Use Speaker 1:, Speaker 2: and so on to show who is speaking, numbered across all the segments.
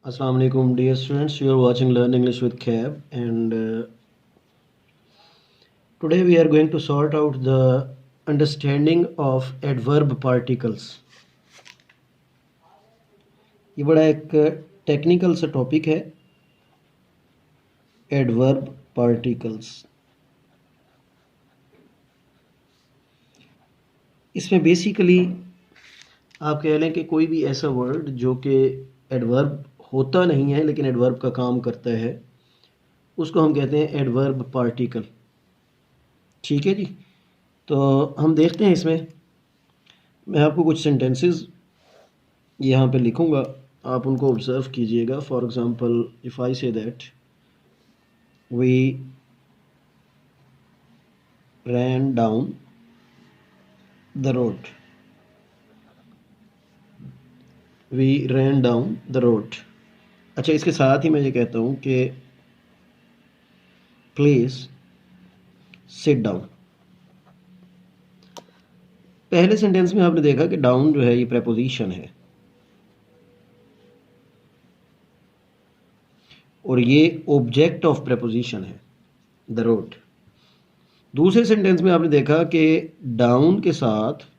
Speaker 1: Assalamu alaikum, dear students. You are watching Learn English with Cab, and today we are going to sort out the understanding of adverb particles. ये बड़ा एक technical सा topic है, adverb particles. इसमें basically आप कह लें कि कोई भी ऐसा वर्ड जो कि एडवर्ब होता नहीं है लेकिन एडवर्ब का काम करता है, उसको हम कहते हैं एडवर्ब पार्टिकल। ठीक है जी। तो हम देखते हैं, इसमें मैं आपको कुछ सेंटेंसेस यहाँ पे लिखूँगा, आप उनको ऑब्ज़र्व कीजिएगा। For example, if I say that we ran down the road, we ran down the road. अच्छा, इसके साथ ही मैं ये कहता हूँ कि प्लीज़ सिट डाउन। पहले सेंटेंस में आपने देखा कि डाउन जो है ये प्रेपोजिशन है और ये ऑब्जेक्ट ऑफ प्रेपोजिशन है, द रोड। दूसरे सेंटेंस में आपने देखा कि डाउन के साथ,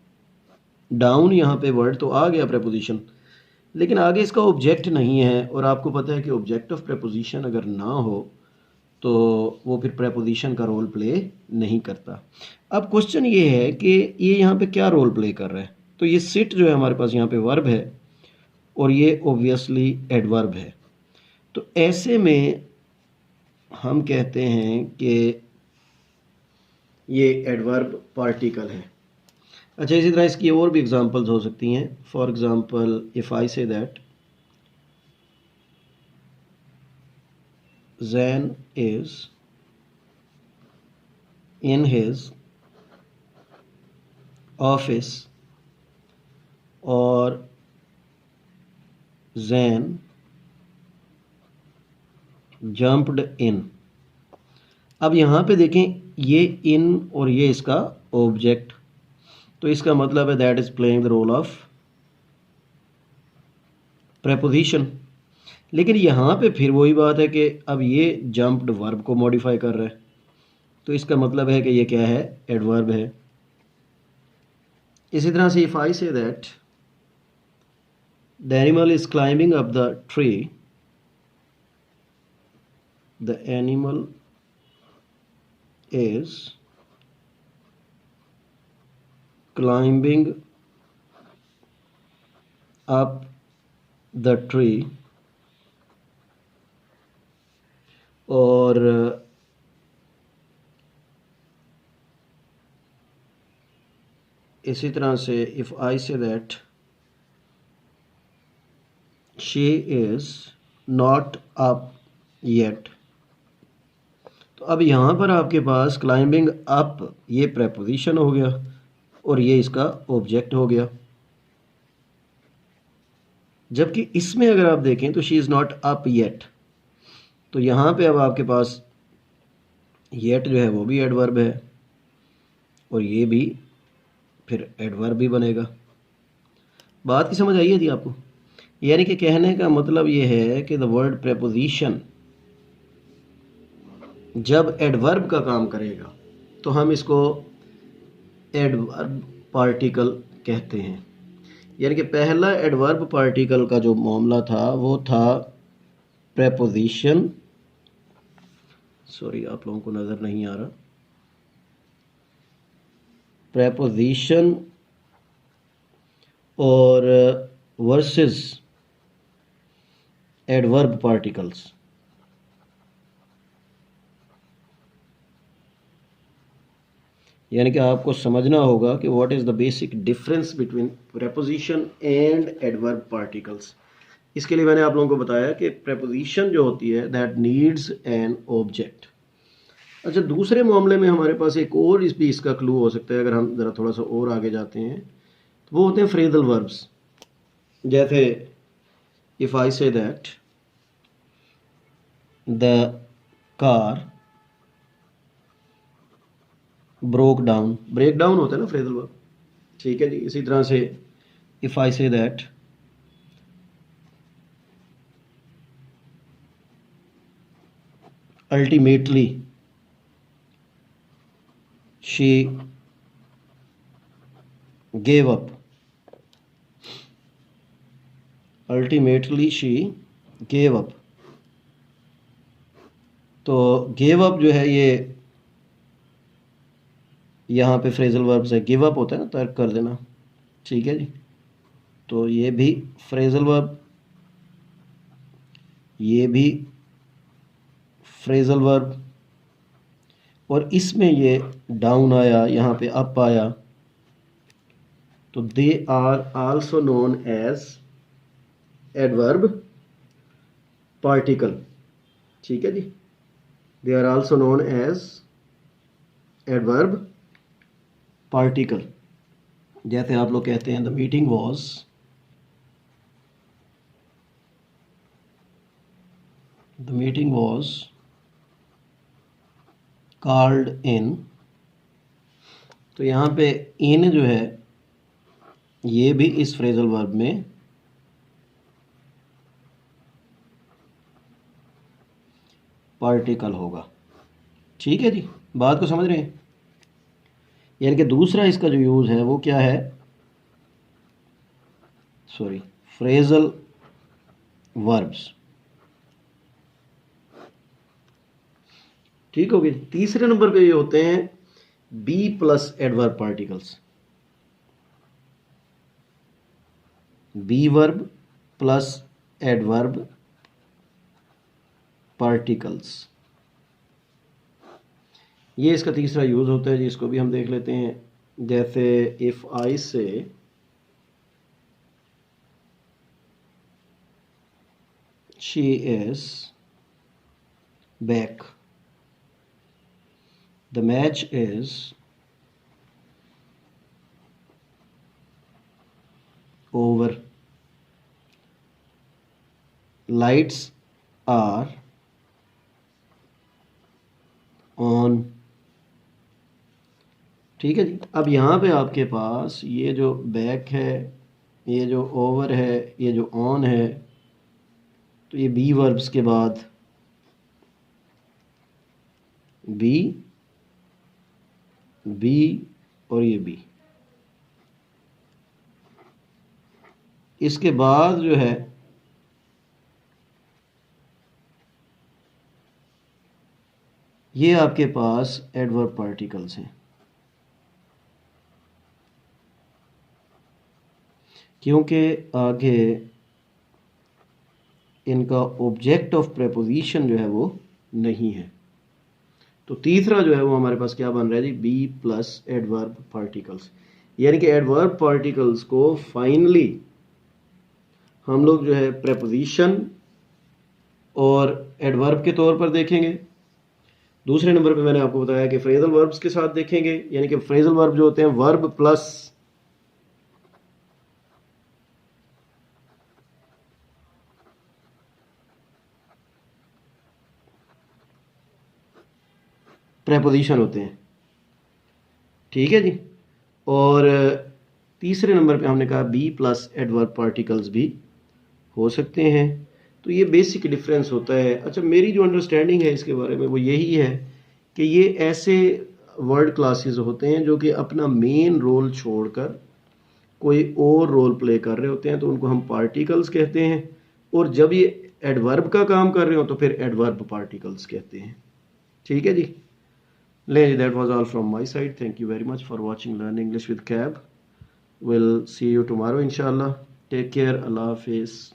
Speaker 1: डाउन यहाँ पे वर्ड तो आ गया प्रेपोजिशन, लेकिन आगे इसका ऑब्जेक्ट नहीं है, और आपको पता है कि ऑब्जेक्ट ऑफ प्रेपोजिशन अगर ना हो तो वो फिर प्रेपोजिशन का रोल प्ले नहीं करता। अब क्वेश्चन ये है कि ये यहाँ पे क्या रोल प्ले कर रहा है। तो ये सिट जो है हमारे पास यहाँ पे वर्ब है और ये ऑब्वियसली एडवर्ब है। तो ऐसे में हम कहते हैं कि ये एडवर्ब पार्टिकल है। अच्छा, इसी तरह इसकी और भी एग्जांपल्स हो सकती हैं। For example, if I say that Zain is in his office, और Zain jumped in। अब यहाँ पे देखें, ये इन और ये इसका ऑब्जेक्ट, तो इसका मतलब है that is playing the role of preposition. लेकिन यहाँ पे फिर वही बात है कि अब ये जंप्ड वर्ब को मॉडिफाई कर रहा है, तो इसका मतलब है कि ये क्या है, एडवर्ब है। इसी तरह से if I say that the animal is climbing up the tree, the animal is climbing up the tree, और इसी तरह से if I say that she is not up yet, तो अब यहाँ पर आपके पास क्लाइंबिंग अप ये प्रेपोजिशन हो गया और ये इसका ऑब्जेक्ट हो गया। जबकि इसमें अगर आप देखें तो she is not up yet, तो यहाँ पे अब आपके पास येट जो है वो भी एडवर्ब है और ये भी फिर एडवर्ब भी बनेगा। बात की समझ आई थी आपको? यानी कि कहने का मतलब ये है कि द वर्ड प्रेपोजिशन जब एडवर्ब का काम करेगा तो हम इसको एडवर्ब पार्टिकल कहते हैं। यानी कि पहला एडवर्ब पार्टिकल का जो मामला था वो था प्रेपोजिशन, सॉरी आप लोगों को नज़र नहीं आ रहा, प्रेपोजिशन और वर्सेस एडवर्ब पार्टिकल्स। यानी कि आपको समझना होगा कि what is the basic difference between preposition and adverb particles. इसके लिए मैंने आप लोगों को बताया कि प्रेपोजिशन जो होती है दैट नीड्स एन ऑब्जेक्ट। अच्छा, दूसरे मामले में हमारे पास एक और इस भी इसका क्लू हो सकता है, अगर हम ज़रा थोड़ा सा और आगे जाते हैं तो वो होते हैं फ्रेजल वर्ब्स। जैसे if I say that the car broke down, break down होता है ना फ्रेजल वर्ब, ठीक है जी। इसी तरह से if I say that ultimately she gave up, ultimately she gave up. तो गेव अप जो है ये यहाँ पे फ्रेजल वर्ब से गिव अप होता है ना, तर्क कर देना, ठीक है जी। तो ये भी फ्रेजल वर्ब, ये भी फ्रेजल वर्ब, और इसमें ये डाउन आया, यहाँ पे अप आया, तो they are also known as adverb particle, ठीक है जी। They are also known as adverb particle. जैसे आप लोग कहते हैं the meeting was, the meeting was called in, तो यहाँ पे इन जो है ये भी इस फ्रेजल वर्ब में पार्टिकल होगा, ठीक है जी। बात को समझ रहे हैं? यानी कि दूसरा इसका जो यूज़ है वो क्या है, सॉरी, फ्रेजल वर्ब्स, ठीक हो गई। तीसरे नंबर पे ये होते हैं be plus adverb particles, be verb plus adverb particles, ये इसका तीसरा यूज़ होता है जी। इसको भी हम देख लेते हैं। जैसे if I say she is back, the match is over, lights are on, ठीक है जी। अब यहाँ पे आपके पास ये जो बैक है, ये जो ओवर है, ये जो ऑन है, तो ये बी वर्ब्स के बाद बी, बी और ये बी, इसके बाद जो है ये आपके पास एडवर्ब पार्टिकल्स हैं, क्योंकि आगे इनका ऑब्जेक्ट ऑफ प्रेपोजिशन जो है वो नहीं है। तो तीसरा जो है वो हमारे पास क्या बन रहा है जी, बी प्लस एडवर्ब पार्टिकल्स। यानी कि एडवर्ब पार्टिकल्स को फाइनली हम लोग जो है प्रेपोजिशन और एडवर्ब के तौर पर देखेंगे। दूसरे नंबर पे मैंने आपको बताया कि फ्रेजल वर्ब्स के साथ देखेंगे, यानी कि फ्रेजल वर्ब जो होते हैं वर्ब प्लस प्रेपोजिशन होते हैं, ठीक है जी। और तीसरे नंबर पे हमने कहा बी प्लस एडवर्ब पार्टिकल्स भी हो सकते हैं। तो ये बेसिक डिफरेंस होता है। अच्छा, मेरी जो अंडरस्टैंडिंग है इसके बारे में वो यही है कि ये ऐसे वर्ड क्लासेस होते हैं जो कि अपना मेन रोल छोड़कर कोई और रोल प्ले कर रहे होते हैं, तो उनको हम पार्टिकल्स कहते हैं। और जब ये एडवर्ब का काम कर रहे हो तो फिर एडवर्ब पार्टिकल्स कहते हैं, ठीक है जी। ले, that was all from my side. Thank you very much for watching Learn English with Cab. We'll see you tomorrow inshallah. Take care. Allah Hafiz.